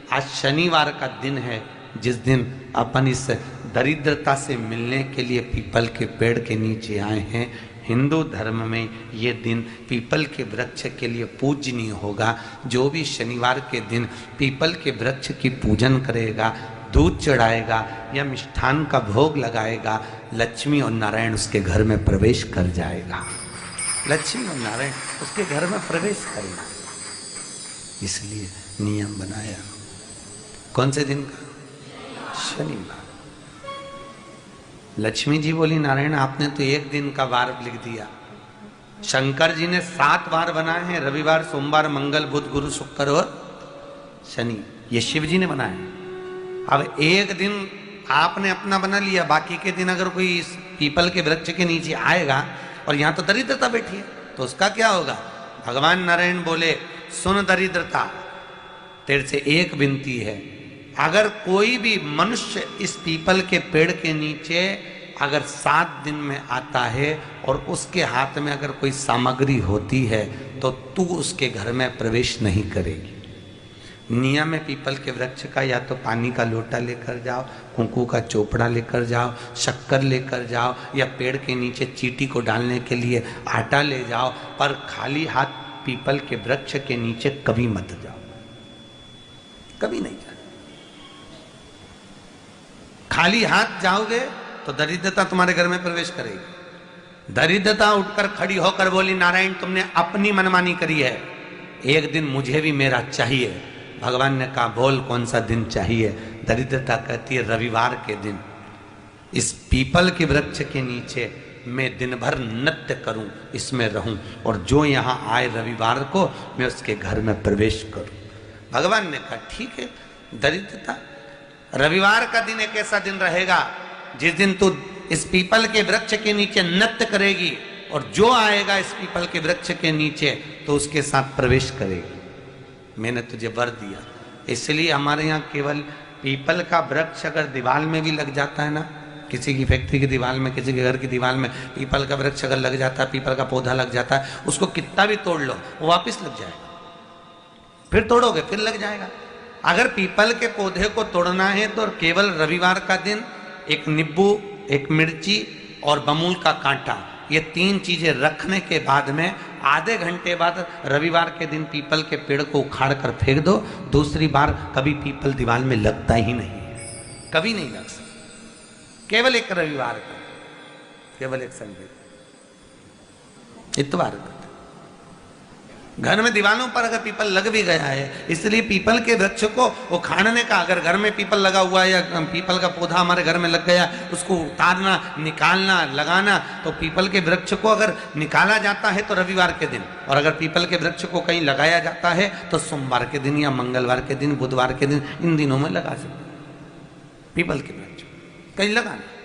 आज शनिवार का दिन है, जिस दिन अपन इस दरिद्रता से मिलने के लिए पीपल के पेड़ के नीचे आए हैं। हिंदू धर्म में ये दिन पीपल के वृक्ष के लिए पूजनीय होगा। जो भी शनिवार के दिन पीपल के वृक्ष की पूजन करेगा, दूध चढ़ाएगा या मिष्ठान का भोग लगाएगा, लक्ष्मी और नारायण उसके घर में प्रवेश कर जाएगा। लक्ष्मी और नारायण उसके घर में प्रवेश करेगा। इसलिए नियम बनाया। कौन से दिन का? शनिवार। लक्ष्मी जी बोली, नारायण आपने तो एक दिन का वार लिख दिया। शंकर जी ने 7 वार बनाए हैं, रविवार, सोमवार, मंगल, बुध, गुरु, शुक्र और शनि। ये शिव जी ने बनाया। अब एक दिन आपने अपना बना लिया, बाकी के दिन अगर कोई इस पीपल के वृक्ष के नीचे आएगा और यहाँ तो दरिद्रता बैठी है, तो उसका क्या होगा? भगवान नारायण बोले, सुन दरिद्रता, तेरे से एक विनती है, अगर कोई भी मनुष्य इस पीपल के पेड़ के नीचे अगर 7 दिन में आता है और उसके हाथ में अगर कोई सामग्री होती है तो तू उसके घर में प्रवेश नहीं करेगी। नियम है पीपल के वृक्ष का, या तो पानी का लोटा लेकर जाओ, कुंकू का चोपड़ा लेकर जाओ, शक्कर लेकर जाओ, या पेड़ के नीचे चींटी को डालने के लिए आटा ले जाओ, पर खाली हाथ पीपल के वृक्ष के नीचे कभी मत जाओ, कभी नहीं जाओ। खाली हाथ जाओगे तो दरिद्रता तुम्हारे घर में प्रवेश करेगी। दरिद्रता उठकर खड़ी होकर बोली, नारायण तुमने अपनी मनमानी करी है, एक दिन मुझे भी मेरा चाहिए। भगवान ने कहा, बोल कौन सा दिन चाहिए? दरिद्रता कहती है, रविवार के दिन इस पीपल के वृक्ष के नीचे मैं दिन भर नृत्य करूं, इसमें रहूं, और जो यहाँ आए रविवार को मैं उसके घर में प्रवेश करूं। भगवान ने कहा, ठीक है। दरिद्रता, रविवार का दिन एक ऐसा दिन रहेगा जिस दिन तू इस पीपल के वृक्ष के नीचे नृत्य करेगी, और जो आएगा इस पीपल के वृक्ष के नीचे तो उसके साथ प्रवेश करेगी। मैंने तुझे वर दिया। इसलिए हमारे यहाँ केवल पीपल का वृक्ष अगर दीवार में भी लग जाता है ना, किसी की फैक्ट्री की दीवार में, किसी के घर की दीवार में पीपल का वृक्ष अगर लग जाता है, पीपल का पौधा लग जाता है, उसको कितना भी तोड़ लो वो वापिस लग जाएगा। फिर तोड़ोगे फिर लग जाएगा। अगर पीपल के पौधे को तोड़ना है तो केवल रविवार का दिन एक नींबू, एक मिर्ची और बमूल का कांटा, ये 3 चीजें रखने के बाद में आधे घंटे बाद रविवार के दिन पीपल के पेड़ को उखाड़ कर फेंक दो। दूसरी बार कभी पीपल दीवार में लगता ही नहीं है, कभी नहीं लग सकता। केवल एक रविवार का, केवल एक संडे, इतवार का। घर में दीवारों पर अगर पीपल लग भी गया है, इसलिए पीपल के वृक्ष को उखाड़ने का, अगर घर में पीपल लगा हुआ है या पीपल का पौधा हमारे घर में लग गया, उसको उतारना, निकालना, लगाना, तो पीपल के वृक्ष को अगर निकाला जाता है तो रविवार के दिन, और अगर पीपल के वृक्ष को कहीं लगाया जाता है तो सोमवार के दिन या मंगलवार के दिन, बुधवार के दिन, इन दिनों में लगा सकते पीपल के वृक्ष कहीं लगाना।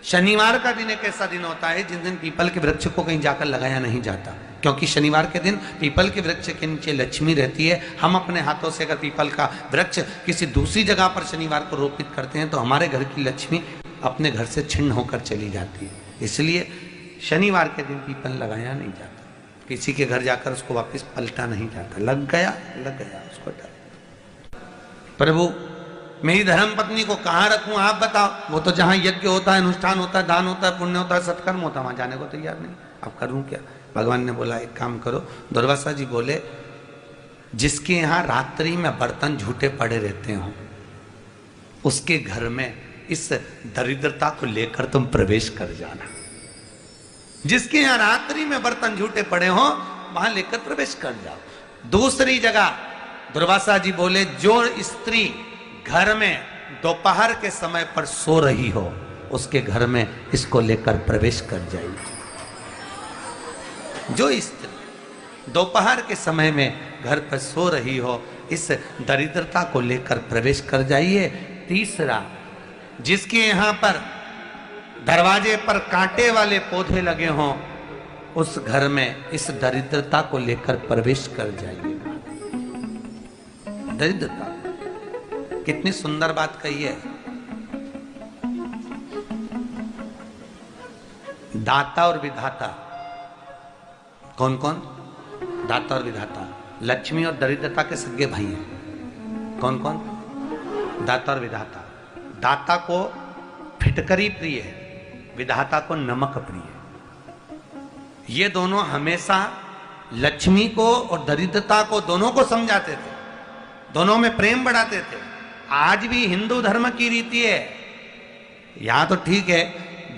शनिवार का दिन एक ऐसा दिन होता है जिस दिन पीपल के वृक्ष को कहीं जाकर लगाया नहीं जाता, क्योंकि शनिवार के दिन पीपल के वृक्ष के नीचे लक्ष्मी रहती है। हम अपने हाथों से अगर पीपल का वृक्ष किसी दूसरी जगह पर शनिवार को रोपित करते हैं तो हमारे घर की लक्ष्मी अपने घर से छिन्न होकर चली जाती है। इसलिए शनिवार के दिन पीपल लगाया नहीं जाता, किसी के घर जाकर उसको वापस पलटा नहीं जाता। लग गया उसको डाल। प्रभु मेरी धर्म पत्नी को कहाँ रखूं आप बताओ? वो तो जहाँ यज्ञ होता है, अनुष्ठान होता है, दान होता है, पुण्य होता है, सत्कर्म होता है, वहां जाने को तैयार नहीं। अब करूं क्या? भगवान ने बोला, एक काम करो। दुर्वासा जी बोले, जिसके यहाँ रात्रि में बर्तन झूठे पड़े रहते हो उसके घर में इस दरिद्रता को लेकर तुम प्रवेश कर जाना। जिसके यहाँ रात्रि में बर्तन झूठे पड़े हो वहां लेकर प्रवेश कर जाओ। दूसरी जगह दुर्वासा जी बोले, जो स्त्री घर में दोपहर के समय पर सो रही हो उसके घर में इसको लेकर प्रवेश कर जाइए। जो स्त्री दोपहर के समय में घर पर सो रही हो इस दरिद्रता को लेकर प्रवेश कर जाइए। तीसरा, जिसके यहाँ पर दरवाजे पर कांटे वाले पौधे लगे हों उस घर में इस दरिद्रता को लेकर प्रवेश कर जाइए। दरिद्रता, कितनी सुंदर बात कही है। दाता और विधाता, कौन कौन? दाता और विधाता। लक्ष्मी और दरिद्रता के सगे भाई हैं। कौन कौन? दाता और विधाता। दाता को फिटकरी प्रिय है, विधाता को नमक प्रिय है। ये दोनों हमेशा लक्ष्मी को और दरिद्रता को दोनों को समझाते थे, दोनों में प्रेम बढ़ाते थे। आज भी हिंदू धर्म की रीति है, यहां तो ठीक है,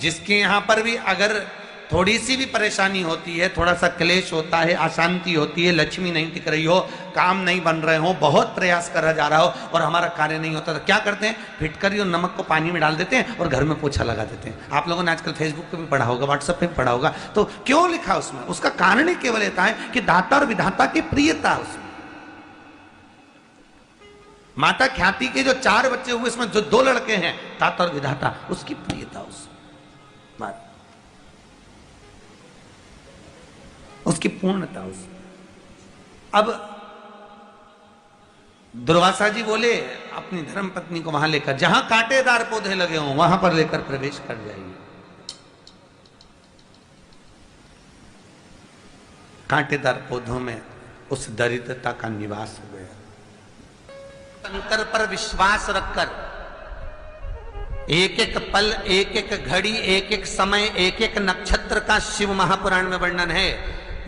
जिसके यहां पर भी अगर थोड़ी सी भी परेशानी होती है, थोड़ा सा क्लेश होता है, अशांति होती है, लक्ष्मी नहीं टिक रही हो, काम नहीं बन रहे हो, बहुत प्रयास करा जा रहा हो और हमारा कार्य नहीं होता, तो क्या करते हैं? फिटकरी और नमक को पानी में डाल देते हैं और घर में पोछा लगा देते हैं। आप लोगों ने आजकल फेसबुक पे भी पढ़ा होगा, व्हाट्सएप पे भी पढ़ा होगा। तो क्यों लिखा उसमें? उसका कारण ही केवल ये है कि दाता और विधाता की प्रियता उसमें। माता ख्याति के जो 4 बच्चे हुए, इसमें जो 2 लड़के हैं, दाता और विधाता, उसकी प्रियता उसमें, उसकी पूर्णता उसमें। अब दुर्वासा जी बोले अपनी धर्म पत्नी को वहां लेकर, जहां कांटेदार पौधे लगे हों वहां पर लेकर प्रवेश कर जाइए। कांटेदार पौधों में उस दरिद्रता का निवास हो गया। शंकर पर विश्वास रखकर एक एक पल, एक एक घड़ी, एक एक समय, एक एक नक्षत्र का शिव महापुराण में वर्णन है।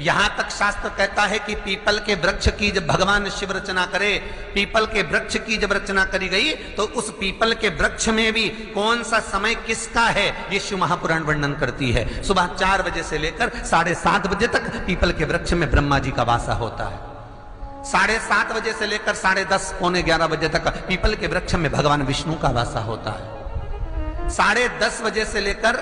यहां तक शास्त्र कहता है कि पीपल के वृक्ष की जब भगवान शिव रचना करे, पीपल के वृक्ष की जब रचना करी गई, तो उस पीपल के वृक्ष में भी कौन सा समय किसका है, ये शिव महापुराण वर्णन करती है। सुबह 4 बजे से लेकर 7:30 बजे तक पीपल के वृक्ष में ब्रह्मा जी का वासा होता है। 7:30 बजे से लेकर 10:30, 11 बजे तक पीपल के वृक्ष में भगवान विष्णु का वासा होता है। 10:30 बजे से लेकर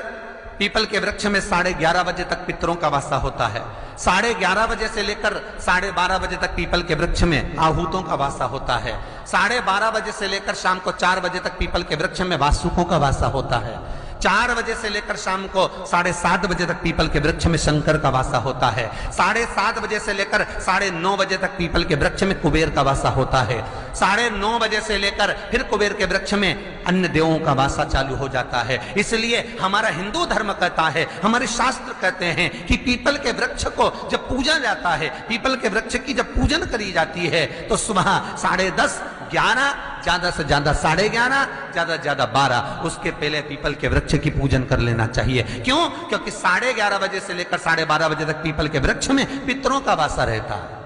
पीपल के वृक्ष में 11:30 बजे तक पितरों का वासा होता है। 11:30 बजे से लेकर 12:30 बजे तक पीपल के वृक्ष में आहूतों का वासा होता है। 12:30 बजे से लेकर शाम को 4 बजे तक पीपल के वृक्ष में वासुकों का वासा होता है। 4 बजे से लेकर शाम को 7:30 बजे तक पीपल के वृक्ष में शंकर का वासा होता है। 7:30 बजे से लेकर 9:30 बजे तक पीपल के वृक्ष में कुबेर का वासा होता है। 9:30 बजे से लेकर फिर कुबेर के वृक्ष में अन्य देवों का वासा चालू हो जाता है। इसलिए हमारा हिंदू धर्म कहता है, हमारे शास्त्र कहते हैं कि पीपल के वृक्ष को जब पूजा जाता है, पीपल के वृक्ष की जब पूजन करी जाती है, तो सुबह 10:30, 11, ज्यादा से ज्यादा 11:30, ज्यादा से ज्यादा 12, उसके पहले पीपल के वृक्ष की पूजन कर लेना चाहिए। क्यों? क्योंकि 11:30 बजे से लेकर 12:30 बजे तक पीपल के वृक्ष में पितरों का वासा रहता है,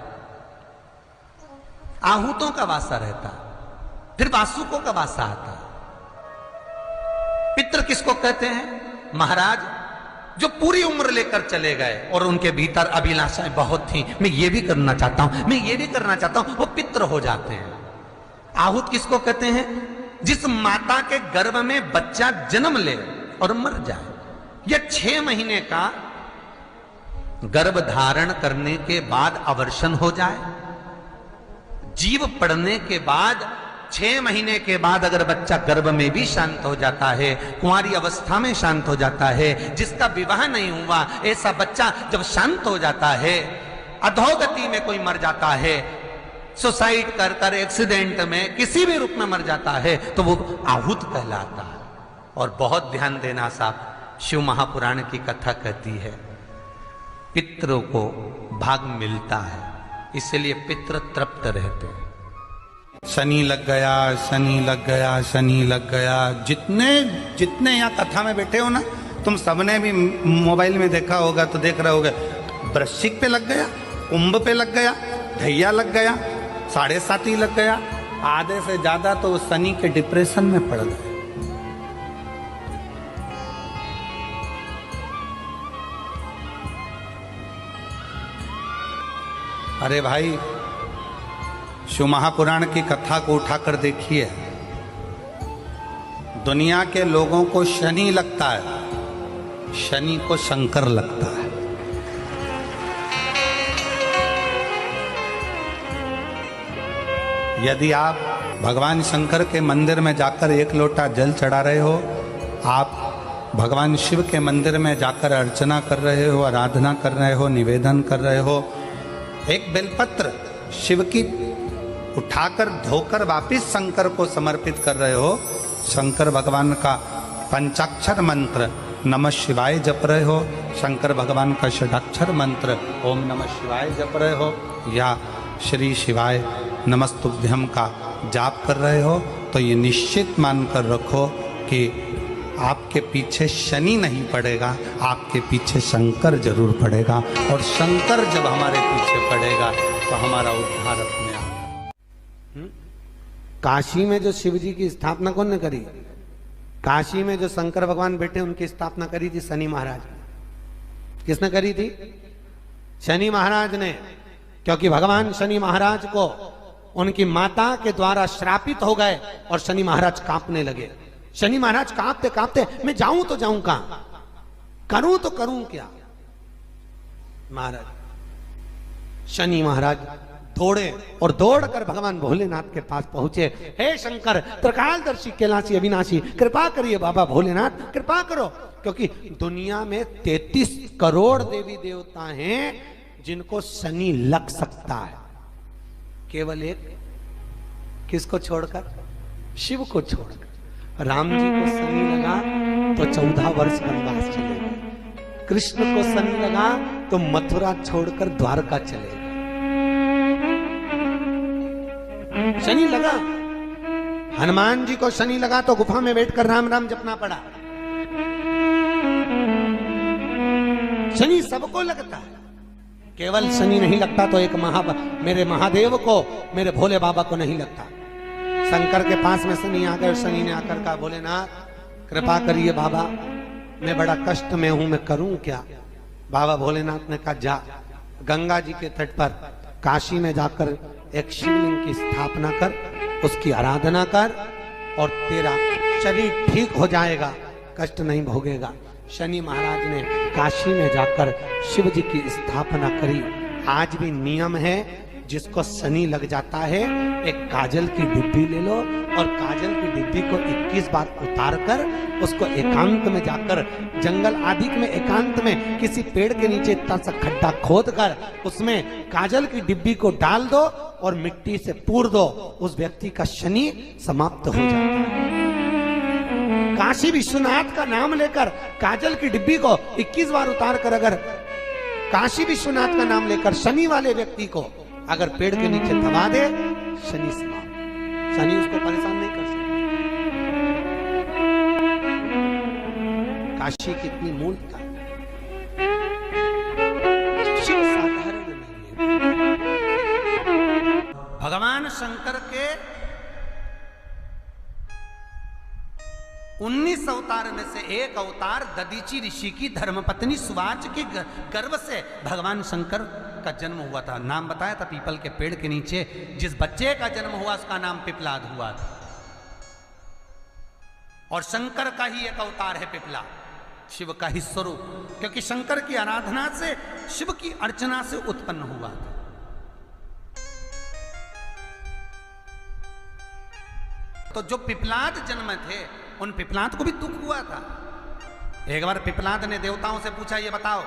आहूतों का वासा रहता है, फिर वासुकों का वासा आता है। पितृ किसको कहते हैं? महाराज जो पूरी उम्र लेकर चले गए और उनके भीतर अभिलाषाएं बहुत थी, मैं ये भी करना चाहता हूं, मैं ये भी करना चाहता हूं, वो पितृ हो जाते हैं। आहूत किसको कहते हैं? जिस माता के गर्भ में बच्चा जन्म ले और मर जाए, या 6 महीने का गर्भ धारण करने के बाद अवर्षण हो जाए, जीव पड़ने के बाद 6 महीने के बाद अगर बच्चा गर्भ में भी शांत हो जाता है, कुंवारी अवस्था में शांत हो जाता है, जिसका विवाह नहीं हुआ, ऐसा बच्चा जब शांत हो जाता है, अधोगति में कोई मर जाता है, सुसाइड कर एक्सीडेंट में किसी भी रूप में मर जाता है, तो वो आहूत कहलाता है। और बहुत ध्यान देना साहब, शिव महापुराण की कथा कहती है पितरों को भाग मिलता है, इसलिए पितृ तृप्त रहते हैं। शनि लग गया, शनि लग गया, शनि लग गया, जितने यहाँ कथा में बैठे हो ना, तुम सबने भी मोबाइल में देखा होगा, तो देख रहे होगे, वृश्चिक पे लग गया, कुंभ पे लग गया, धैया लग गया, 7.5 लग गया, आधे से ज्यादा तो शनि के डिप्रेशन में पड़ गए। अरे भाई, शिव महापुराण की कथा को उठाकर देखिए, दुनिया के लोगों को शनि लगता है, शनि को शंकर लगता है। यदि आप भगवान शंकर के मंदिर में जाकर 1 लोटा जल चढ़ा रहे हो, आप भगवान शिव के मंदिर में जाकर अर्चना कर रहे हो, आराधना कर रहे हो, निवेदन कर रहे हो, एक बेलपत्र शिव की उठाकर धोकर वापिस शंकर को समर्पित कर रहे हो, शंकर भगवान का पंचाक्षर मंत्र नमः शिवाय जप रहे हो, शंकर भगवान का षडाक्षर मंत्र ओम नमः शिवाय जप रहे हो, या श्री शिवाय नमस्तुभ्यम का जाप कर रहे हो, तो ये निश्चित मानकर रखो कि आपके पीछे शनि नहीं पड़ेगा, आपके पीछे शंकर जरूर पड़ेगा। और शंकर जब हमारे पीछे पड़ेगा तो हमारा उद्धार अपने आप। काशी में जो शिव जी की स्थापना कौन ने करी? काशी में जो शंकर भगवान बैठे उनकी स्थापना करी थी शनि महाराज ने। किसने करी थी? शनि महाराज ने। क्योंकि भगवान शनि महाराज को उनकी माता के द्वारा श्रापित हो गए और शनि महाराज कांपने लगे। शनि महाराज कांपते कांपते, मैं जाऊं तो जाऊं कहां, करूं तो करूं क्या? महाराज शनि महाराज दौड़े और दौड़कर भगवान भोलेनाथ के पास पहुंचे। हे शंकर, त्रिकालदर्शी, कैलाशी, अविनाशी, कृपा करिए बाबा भोलेनाथ, कृपा करो। क्योंकि दुनिया में 33 करोड़ देवी देवता हैं जिनको शनि लग सकता है, केवल एक, किसको छोड़कर? शिव को छोड़कर। राम जी को शनि लगा तो 14 वर्ष वनवास चले गए। कृष्ण को शनि लगा तो मथुरा छोड़कर द्वारका चले गए। शनि लगा। हनुमान जी को शनि लगा तो गुफा में बैठकर राम राम जपना पड़ा। शनि सबको लगता है, केवल शनि नहीं लगता तो एक मेरे महादेव को, मेरे भोले बाबा को नहीं लगता। शंकर के पास में शनि आ गए। शनि ने आकर कहा, भोलेनाथ कृपा करिए बाबा, मैं बड़ा कष्ट में हूं, मैं करूं क्या? बाबा भोलेनाथ ने कहा, जा गंगा जी के तट पर काशी में जाकर एक शिवलिंग की स्थापना कर, उसकी आराधना कर और तेरा शरीर ठीक हो जाएगा, कष्ट नहीं भोगेगा। शनि महाराज ने काशी में जाकर शिव जी की स्थापना करी। आज भी नियम है, जिसको शनि लग जाता है एक काजल की डिब्बी ले लो और काजल की डिब्बी को 21 बार उतार कर उसको एकांत में जाकर, जंगल आदि में एकांत में किसी पेड़ के नीचे इतना सा खड्डा खोद कर उसमें काजल की डिब्बी को डाल दो और मिट्टी से पूर दो, उस व्यक्ति का शनि समाप्त हो जाता है। काशी विश्वनाथ का नाम लेकर काजल की डिब्बी को 21 बार उतार कर अगर काशी विश्वनाथ का नाम लेकर शनि वाले व्यक्ति को अगर पेड़ के नीचे दबा दे, शनि समाप्त, शनि उसको परेशान नहीं कर सकता। काशी कितनी मूलता है, शिव साधारण नहीं है। भगवान शंकर के 19 अवतार में से एक अवतार दधीचि ऋषि की धर्मपत्नी सुवाच के गर्भ से भगवान शंकर का जन्म हुआ था। नाम बताया था पीपल के पेड़ के नीचे जिस बच्चे का जन्म हुआ उसका नाम पिपलाद हुआ था। और शंकर का ही एक अवतार है पिपला, शिव का ही स्वरूप, क्योंकि शंकर की आराधना से, शिव की अर्चना से उत्पन्न हुआ था। तो जो पिपलाद जन्म थे उन पिपलाद को भी दुख हुआ था। एक बार पिपलाद ने देवताओं से पूछा, ये बताओ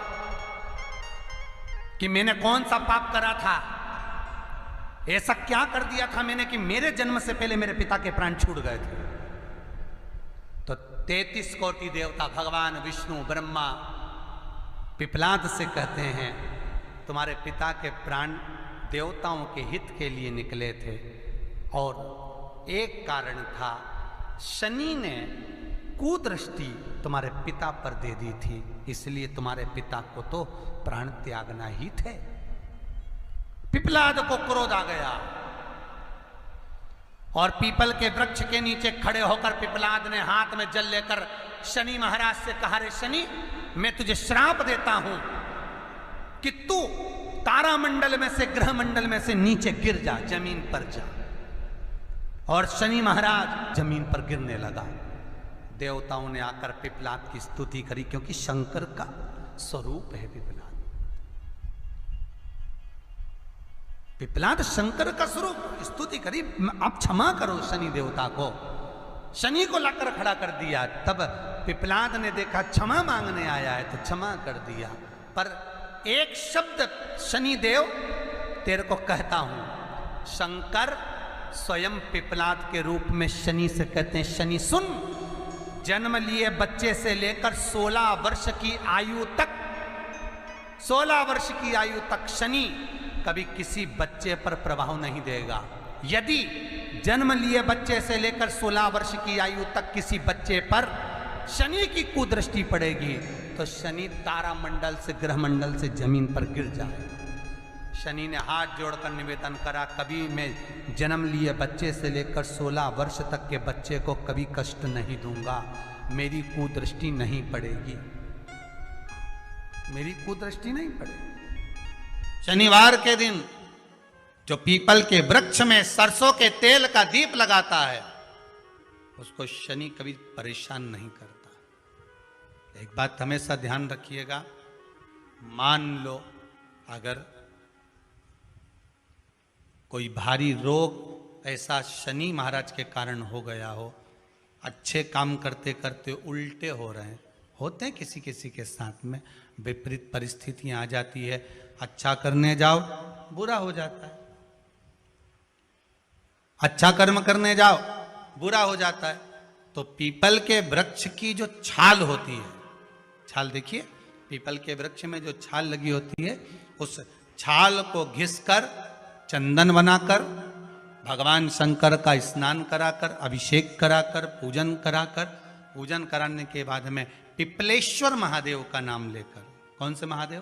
कि मैंने कौन सा पाप करा था, ऐसा क्या कर दिया था मैंने कि मेरे जन्म से पहले मेरे पिता के प्राण छूट गए थे। तो 33 कोटि देवता, भगवान विष्णु, ब्रह्मा पिपलाद से कहते हैं, तुम्हारे पिता के प्राण देवताओं के हित के लिए निकले थे और एक कारण था, शनि ने कुदृष्टि तुम्हारे पिता पर दे दी थी, इसलिए तुम्हारे पिता को तो प्राण त्यागना ही थे। पिपलाद को क्रोध आ गया और पीपल के वृक्ष के नीचे खड़े होकर पिपलाद ने हाथ में जल लेकर शनि महाराज से कहा, रे शनि, मैं तुझे श्राप देता हूं कि तू तारामंडल में से, ग्रह मंडल में से नीचे गिर जा, जमीन पर जा। और शनि महाराज जमीन पर गिरने लगा। देवताओं ने आकर पिपलाद की स्तुति करी, क्योंकि शंकर का स्वरूप है पिपलाद। पिपलाद शंकर का स्वरूप, स्तुति करी, आप क्षमा करो शनि देवता को। शनि को लाकर खड़ा कर दिया। तब पिपलाद ने देखा क्षमा मांगने आया है तो क्षमा कर दिया, पर एक शब्द शनि देव तेरे को कहता हूं। शंकर स्वयं पिपलाद के रूप में शनि से कहते हैं, शनि सुन, जन्म लिए बच्चे से लेकर 16 वर्ष की आयु तक, 16 वर्ष की आयु तक शनि कभी किसी बच्चे पर प्रभाव नहीं देगा। यदि जन्म लिए बच्चे से लेकर 16 वर्ष की आयु तक किसी बच्चे पर शनि की कुदृष्टि पड़ेगी तो शनि तारा मंडल से, ग्रह मंडल से जमीन पर गिर जाए। शनि ने हाथ जोड़कर निवेदन करा, कभी मैं जन्म लिए बच्चे से लेकर 16 वर्ष तक के बच्चे को कभी कष्ट नहीं दूंगा, मेरी कुदृष्टि नहीं पड़ेगी, मेरी कुदृष्टि नहीं पड़ेगी। शनिवार के दिन जो पीपल के वृक्ष में सरसों के तेल का दीप लगाता है उसको शनि कभी परेशान नहीं करता। एक बात हमेशा ध्यान रखिएगा, मान लो अगर कोई भारी रोग ऐसा शनि महाराज के कारण हो गया हो, अच्छे काम करते करते उल्टे हो रहे हैं, होते हैं किसी किसी के साथ में, विपरीत परिस्थितियां आ जाती है, अच्छा करने जाओ बुरा हो जाता है, अच्छा कर्म करने जाओ बुरा हो जाता है। तो पीपल के वृक्ष की जो छाल होती है, छाल देखिए, पीपल के वृक्ष में जो छाल लगी होती है, उस छाल को घिसकर चंदन बनाकर भगवान शंकर का स्नान कराकर, अभिषेक कराकर, पूजन कराने के बाद में पिपलेश्वर महादेव का नाम लेकर, कौन से महादेव?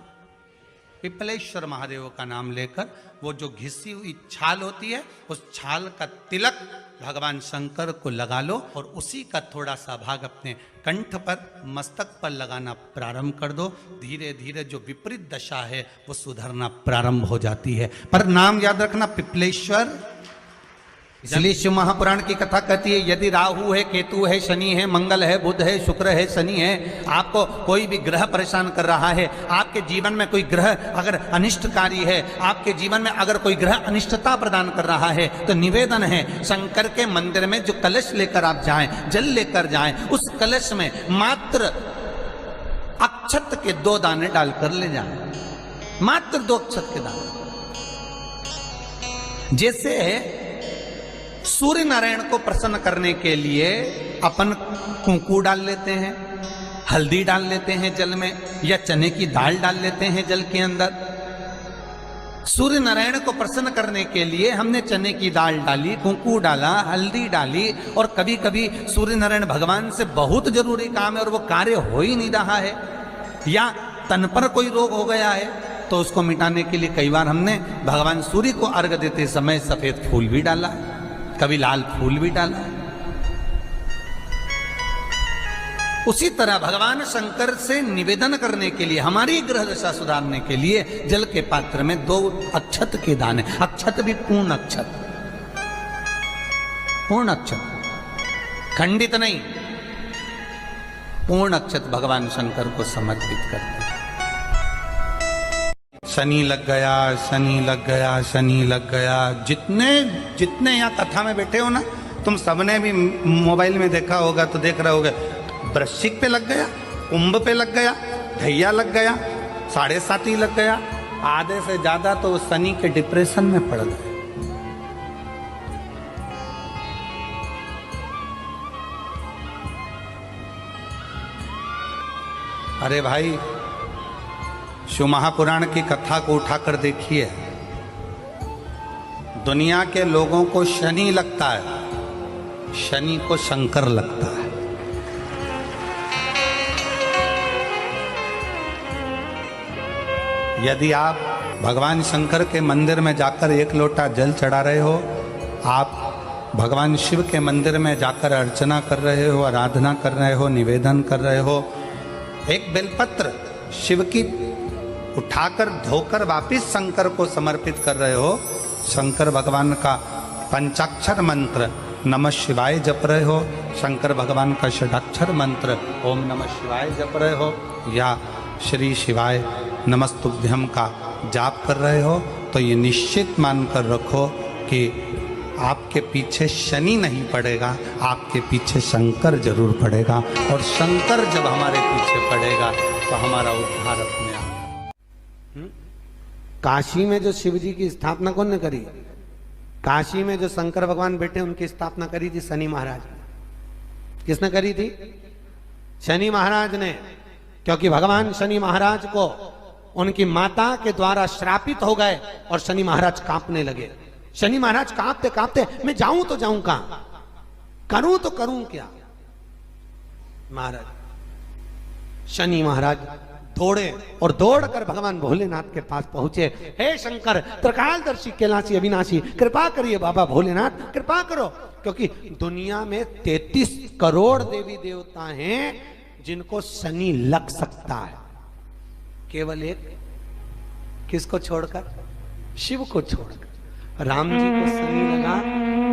पिपलेश्वर महादेव का नाम लेकर वो जो घिसी हुई छाल होती है उस छाल का तिलक भगवान शंकर को लगा लो और उसी का थोड़ा सा भाग अपने कंठ पर, मस्तक पर लगाना प्रारंभ कर दो। धीरे धीरे जो विपरीत दशा है वो सुधरना प्रारंभ हो जाती है। पर नाम याद रखना, पिपलेश्वर। इसलिए शिव महापुराण की कथा कहती है, यदि राहु है, केतु है, शनि है, मंगल है, बुध है, शुक्र है, शनि है, आपको कोई भी ग्रह परेशान कर रहा है, आपके जीवन में कोई ग्रह अगर अनिष्टकारी है, आपके जीवन में अगर कोई ग्रह अनिष्टता प्रदान कर रहा है, तो निवेदन है शंकर के मंदिर में जो कलश लेकर आप जाएं, जल लेकर जाएं, उस कलश में मात्र अक्षत के 2 दाने डालकर ले जाएं, मात्र 2 अक्षत के दाने। जैसे सूर्य नारायण को प्रसन्न करने के लिए अपन कुंकू डाल लेते हैं, हल्दी डाल लेते हैं जल में, या चने की दाल डाल लेते हैं जल के अंदर। सूर्य नारायण को प्रसन्न करने के लिए हमने चने की दाल डाली, कुंकू डाला, हल्दी डाली, और कभी कभी सूर्य नारायण भगवान से बहुत जरूरी काम है और वो कार्य हो ही नहीं रहा है, या तन पर कोई रोग हो गया है, तो उसको मिटाने के लिए कई बार हमने भगवान सूर्य को अर्घ देते समय सफेद फूल भी डाला, कभी लाल फूल भी डाला। उसी तरह भगवान शंकर से निवेदन करने के लिए, हमारी ग्रह दशा सुधारने के लिए जल के पात्र में 2 अक्षत के दाने, अक्षत भी पूर्ण अक्षत, पूर्ण अक्षत, खंडित नहीं, पूर्ण अक्षत भगवान शंकर को समर्पित करते हैं। शनि लग गया, शनि लग गया, शनि लग गया, जितने यहाँ कथा में बैठे हो ना, तुम सबने भी मोबाइल में देखा होगा तो देख रहे होगे, वृश्चिक पे लग गया, कुंभ पे लग गया, धैया लग गया, 7.5 लग गया, आधे से ज्यादा तो शनि के डिप्रेशन में पड़ गए। अरे भाई, शिव महापुराण की कथा को उठाकर देखिए, दुनिया के लोगों को शनि लगता है, शनि को शंकर लगता है। यदि आप भगवान शंकर के मंदिर में जाकर 1 लोटा जल चढ़ा रहे हो, आप भगवान शिव के मंदिर में जाकर अर्चना कर रहे हो, आराधना कर रहे हो, निवेदन कर रहे हो, एक बेलपत्र शिव की उठाकर धोकर वापिस शंकर को समर्पित कर रहे हो, शंकर भगवान का पंचाक्षर मंत्र नमः शिवाय जप रहे हो, शंकर भगवान का षडाक्षर मंत्र ओम नमः शिवाय जप रहे हो, या श्री शिवाय नमस्तुभ्यम का जाप कर रहे हो, तो ये निश्चित मानकर रखो कि आपके पीछे शनि नहीं पड़ेगा, आपके पीछे शंकर जरूर पड़ेगा, और शंकर जब हमारे पीछे पड़ेगा तो हमारा उद्धार अपने आप। काशी में जो शिव जी की स्थापना कौन ने करी? काशी में जो शंकर भगवान बैठे उनकी स्थापना करी थी शनि महाराज ने। किसने करी थी? शनि महाराज ने, क्योंकि भगवान शनि महाराज को उनकी माता के द्वारा श्रापित हो गए और शनि महाराज कांपने लगे। शनि महाराज कांपते कांपते, मैं जाऊं तो जाऊं कहां, करूं तो करूं क्या। महाराज शनि महाराज दौड़े और दौड़कर भगवान भोलेनाथ के पास पहुंचे। हे शंकर, त्रिकालदर्शी, कैलाशी, अविनाशी, कृपा करिए बाबा भोलेनाथ, कृपा करो। क्योंकि दुनिया में 33 करोड़ देवी देवता हैं जिनको शनि लग सकता है, केवल एक किसको छोड़कर, शिव को छोड़कर। राम जी को शनि लगा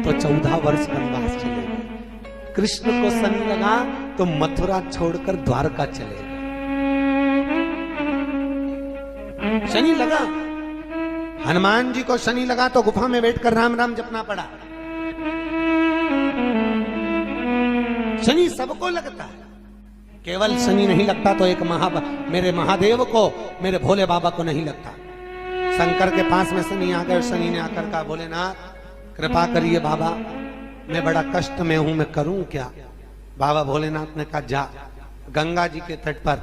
तो 14 वर्ष वनवास चले गए, कृष्ण को शनि लगा तो मथुरा छोड़कर द्वारका चले गए। शनि लगा, हनुमान जी को शनि लगा तो गुफा में बैठकर राम राम जपना पड़ा। शनि सबको लगता है, केवल शनि नहीं लगता तो एक मेरे महादेव को, मेरे भोले बाबा को नहीं लगता। शंकर के पास में शनि आ गए। शनि ने आकर कहा, भोलेनाथ कृपा करिए बाबा, मैं बड़ा कष्ट में हूं, मैं करूं क्या। बाबा भोलेनाथ ने कहा, जा गंगा जी के तट पर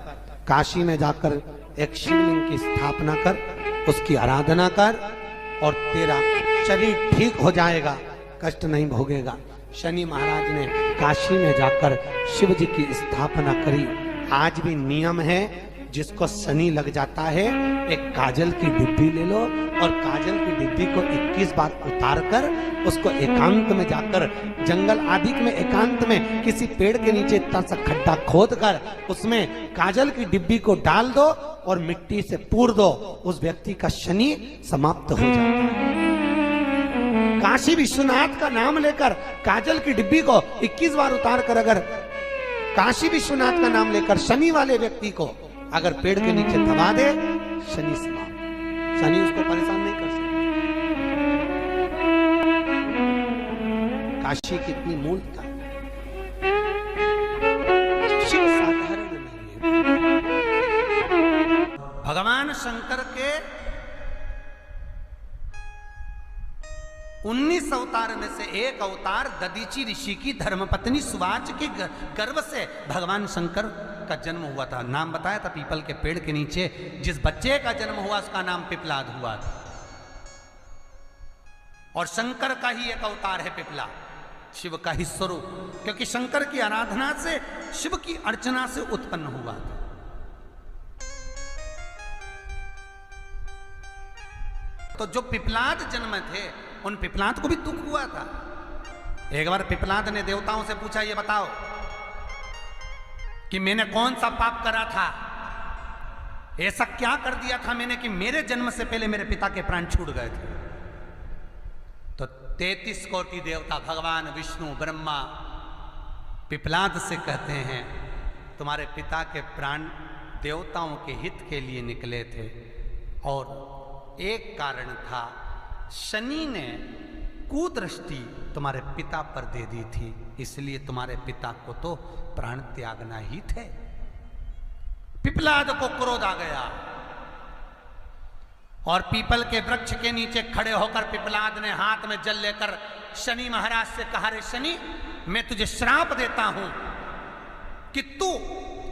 काशी में जाकर एक शिवलिंग की स्थापना कर, उसकी आराधना कर और तेरा शरीर ठीक हो जाएगा, कष्ट नहीं भोगेगा। शनि महाराज ने काशी में जाकर शिव जी की स्थापना करी। आज भी नियम है, जिसको शनि लग जाता है एक काजल की डिब्बी ले लो और काजल की डिब्बी को 21 बार उतार कर उसको एकांत में जाकर, जंगल आदि में एकांत में किसी पेड़ के नीचे इतना सा खड्डा खोद कर उसमें काजल की डिब्बी को डाल दो और मिट्टी से पूर दो, उस व्यक्ति का शनि समाप्त हो जाता है। काशी विश्वनाथ का नाम लेकर काजल की डिब्बी को 21 बार उतार कर अगर काशी विश्वनाथ का नाम लेकर शनि वाले व्यक्ति को अगर पेड़ के नीचे दबा दे, शनि समाप्त, शनि उसको परेशान नहीं कर सकता। काशी कितनी मूलता, शिव साधारण नहीं है। भगवान शंकर के 19 अवतार में से एक अवतार ददीची ऋषि की धर्मपत्नी सुवाच के गर्भ से भगवान शंकर का जन्म हुआ था। नाम बताया था, पीपल के पेड़ के नीचे जिस बच्चे का जन्म हुआ उसका नाम पिपलाद हुआ था। और शंकर का ही एक अवतार है पिपला, शिव का ही स्वरूप, क्योंकि शंकर की आराधना से, शिव की अर्चना से उत्पन्न हुआ था। तो जो पिपलाद जन्म थे उन पिपलाद को भी दुख हुआ था। एक बार पिपलाद ने देवताओं से पूछा, ये बताओ कि मैंने कौन सा पाप करा था, ऐसा क्या कर दिया था मैंने कि मेरे जन्म से पहले मेरे पिता के प्राण छूट गए थे। तो 33 कोटि देवता, भगवान विष्णु, ब्रह्मा पिपलाद से कहते हैं, तुम्हारे पिता के प्राण देवताओं के हित के लिए निकले थे और एक कारण था, शनि ने कुदृष्टि तुम्हारे पिता पर दे दी थी, इसलिए तुम्हारे पिता को तो प्राण त्यागना ही थे। पिपलाद को क्रोध आ गया और पीपल के वृक्ष के नीचे खड़े होकर पिपलाद ने हाथ में जल लेकर शनि महाराज से कहा, रे शनि, मैं तुझे श्राप देता हूं कि तू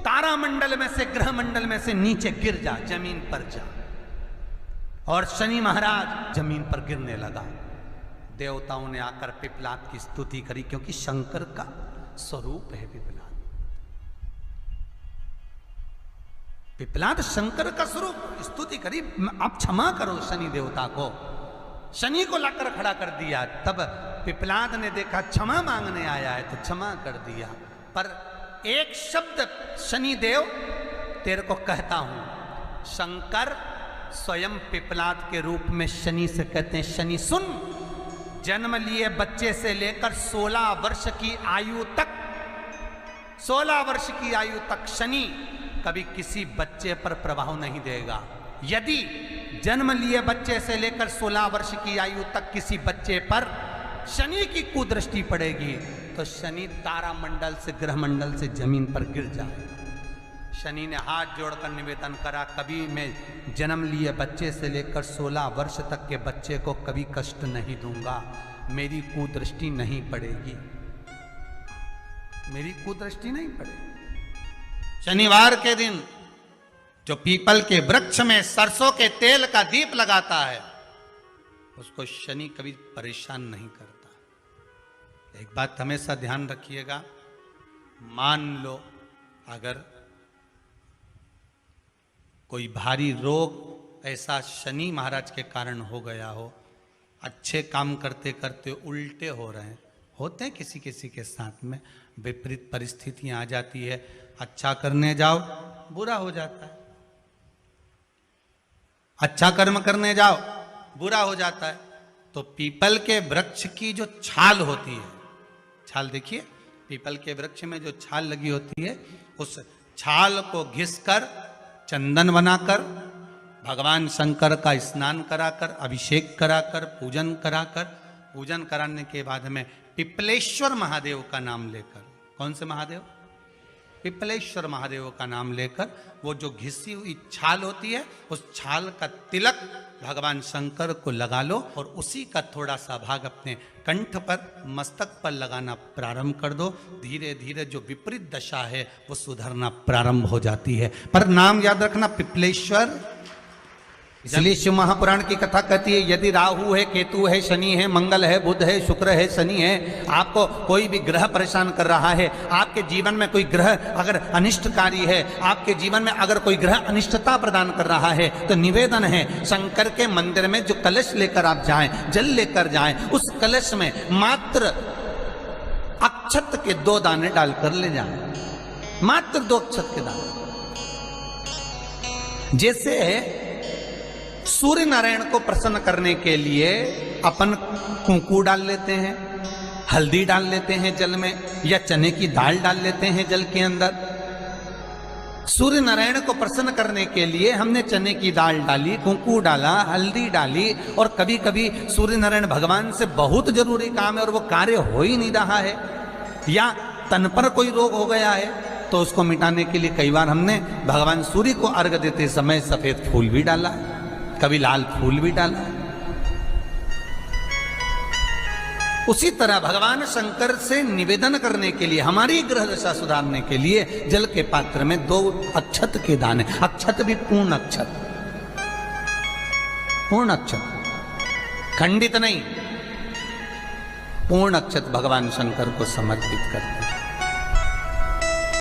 तारामंडल में से, ग्रह मंडल में से नीचे गिर जा, जमीन पर जा। और शनि महाराज जमीन पर गिरने लगा। देवताओं ने आकर पिपलाद की स्तुति करी, क्योंकि शंकर का स्वरूप है पिपलाद। पिपलाद शंकर का स्वरूप, स्तुति करी, आप क्षमा करो शनि देवता को। शनि को लाकर खड़ा कर दिया। तब पिपलाद ने देखा क्षमा मांगने आया है तो क्षमा कर दिया, पर एक शब्द शनि देव तेरे को कहता हूं। शंकर स्वयं पिपलाद के रूप में शनि से कहते हैं, शनि सुन, जन्म लिए बच्चे से लेकर 16 वर्ष की आयु तक, 16 वर्ष की आयु तक शनि कभी किसी बच्चे पर प्रभाव नहीं देगा। यदि जन्म लिए बच्चे से लेकर 16 वर्ष की आयु तक किसी बच्चे पर शनि की कुदृष्टि पड़ेगी तो शनि तारामंडल से, ग्रह मंडल से जमीन पर गिर जाएगा। शनि ने हाथ जोड़कर निवेदन करा, कभी मैं जन्म लिए बच्चे से लेकर 16 वर्ष तक के बच्चे को कभी कष्ट नहीं दूंगा, मेरी कुदृष्टि नहीं पड़ेगी, मेरी कुदृष्टि नहीं पड़ेगी। शनिवार के दिन जो पीपल के वृक्ष में सरसों के तेल का दीप लगाता है, उसको शनि कभी परेशान नहीं करता। एक बात हमेशा ध्यान रखिएगा, मान लो अगर कोई भारी रोग ऐसा शनि महाराज के कारण हो गया हो, अच्छे काम करते करते उल्टे हो रहे हैं, होते हैं किसी किसी के साथ में, विपरीत परिस्थितियां आ जाती है, अच्छा करने जाओ बुरा हो जाता है, अच्छा कर्म करने जाओ बुरा हो जाता है। तो पीपल के वृक्ष की जो छाल होती है, छाल देखिए, पीपल के वृक्ष में जो छाल लगी होती है, उस छाल को घिसकर चंदन बनाकर भगवान शंकर का स्नान कराकर, अभिषेक कराकर, पूजन कराने के बाद में पिपलेश्वर महादेव का नाम लेकर, कौन से महादेव? पिपलेश्वर महादेव का नाम लेकर वो जो घिसी हुई छाल होती है, उस छाल का तिलक भगवान शंकर को लगा लो और उसी का थोड़ा सा भाग अपने कंठ पर, मस्तक पर लगाना प्रारंभ कर दो। धीरे धीरे जो विपरीत दशा है वो सुधरना प्रारंभ हो जाती है। पर नाम याद रखना, पिपलेश्वर। इसलिए शिव महापुराण की कथा कहती है, यदि राहु है, केतु है, शनि है, मंगल है, बुध है, शुक्र है, शनि है, आपको कोई भी ग्रह परेशान कर रहा है, आपके जीवन में कोई ग्रह अगर अनिष्टकारी है, आपके जीवन में अगर कोई ग्रह अनिष्टता प्रदान कर रहा है, तो निवेदन है शंकर के मंदिर में जो कलश लेकर आप जाएं, जल लेकर जाएं, उस कलश में मात्र अक्षत के 2 दाने डालकर ले जाएं, मात्र 2 अक्षत के दाने। जैसे सूर्य नारायण को प्रसन्न करने के लिए अपन कुंकू डाल लेते हैं, हल्दी डाल लेते हैं जल में, या चने की दाल डाल लेते हैं जल के अंदर। सूर्य नारायण को प्रसन्न करने के लिए हमने चने की दाल डाली, कुंकू डाला, हल्दी डाली, और कभी कभी सूर्य नारायण भगवान से बहुत जरूरी काम है और वो कार्य हो ही नहीं रहा है, या तन पर कोई रोग हो गया है, तो उसको मिटाने के लिए कई बार हमने भगवान सूर्य को अर्घ देते समय सफेद फूल भी डाला, कभी लाल फूल भी डाला। उसी तरह भगवान शंकर से निवेदन करने के लिए, हमारी ग्रह दशा सुधारने के लिए जल के पात्र में 2 अक्षत के दाने, अक्षत भी पूर्ण अक्षत, पूर्ण अक्षत, खंडित नहीं, पूर्ण अक्षत भगवान शंकर को समर्पित करते हैं।